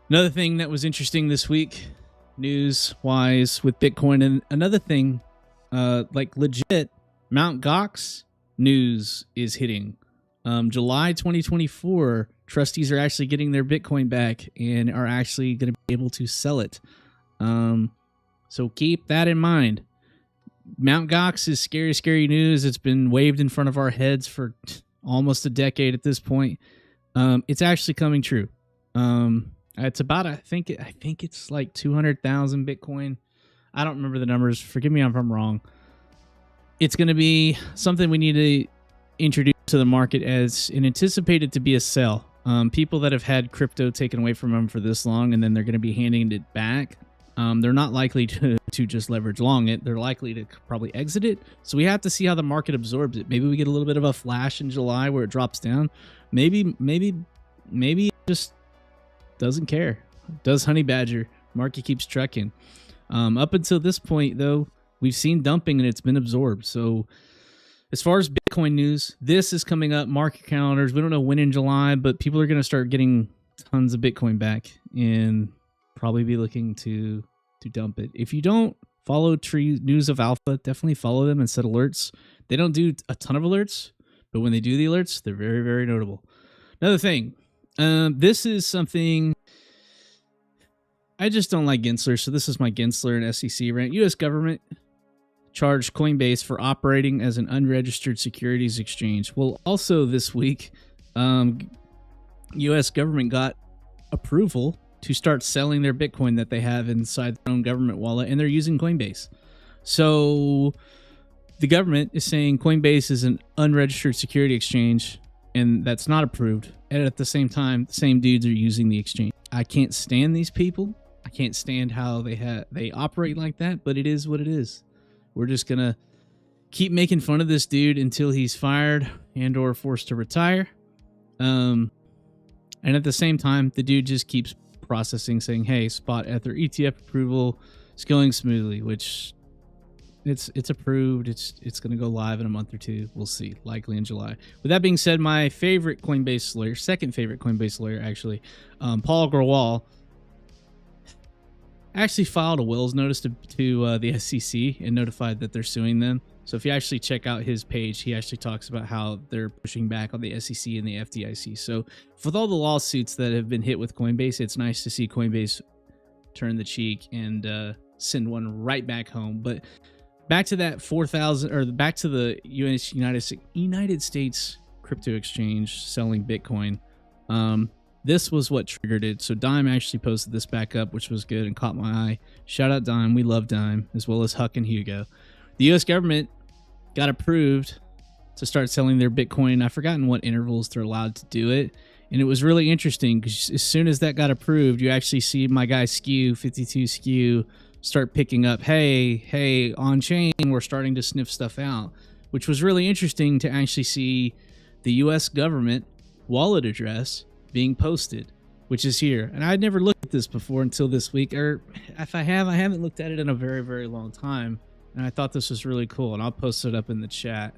Another thing that was interesting this week, news-wise, with Bitcoin, and another thing, like legit, Mt. Gox news is hitting. July 2024, trustees are actually getting their Bitcoin back and are actually going to be able to sell it. So keep that in mind. Mt. Gox is scary, scary news. It's been waved in front of our heads for almost a decade at this point. It's actually coming true. It's about, I think it's like 200,000 Bitcoin. I don't remember the numbers. Forgive me if I'm wrong. It's going to be something we need to introduce to the market as an anticipated to be a sell. People that have had crypto taken away from them for this long, and then they're going to be handing it back. They're not likely to just leverage long it. They're likely to probably exit it. So we have to see how the market absorbs it. Maybe we get a little bit of a flash in July where it drops down. Maybe it just doesn't care. Does honey badger. Market keeps trekking. Up until this point, though, we've seen dumping and it's been absorbed. So as far as Bitcoin news, this is coming up. Market calendars. We don't know when in July, but people are going to start getting tons of Bitcoin back and probably be looking to dump it. If you don't follow News of Alpha, definitely follow them and set alerts. They don't do a ton of alerts, but when they do the alerts, they're very, very notable. Another thing, this is something I just don't like Gensler, so this is my Gensler and SEC rant. U.S. government charged Coinbase for operating as an unregistered securities exchange. Well, also this week, U.S. government got approval to start selling their Bitcoin that they have inside their own government wallet, and they're using Coinbase. So the government is saying Coinbase is an unregistered security exchange, and that's not approved. And at the same time, the same dudes are using the exchange. I can't stand these people. I can't stand how they operate like that, but it is what it is. We're just going to keep making fun of this dude until he's fired and or forced to retire. And at the same time, the dude just keeps processing, saying, hey, spot Ether ETF approval is going smoothly, which it's approved. It's going to go live in a month or two. We'll see, likely in July. With that being said, my favorite Coinbase lawyer, second favorite Coinbase lawyer, actually, Paul Grewal, actually filed a Wills notice to the SEC and notified that they're suing them. So if you actually check out his page, he actually talks about how they're pushing back on the SEC and the FDIC. So with all the lawsuits that have been hit with Coinbase, it's nice to see Coinbase turn the cheek and send one right back home. But back to that 4,000, or back to the United States crypto exchange selling Bitcoin. This was what triggered it. So Dime actually posted this back up, which was good and caught my eye. Shout out Dime. We love Dime, as well as Huck and Hugo. The U.S. government got approved to start selling their Bitcoin. I've forgotten what intervals they're allowed to do it. And it was really interesting because as soon as that got approved, you actually see my guy Skew, 52 Skew, start picking up, hey, on chain, we're starting to sniff stuff out, which was really interesting to actually see the U.S. government wallet address being posted, which is here. And I'd never looked at this before until this week, or if I haven't looked at it in a very, very long time. And I thought this was really cool, and I'll post it up in the chat.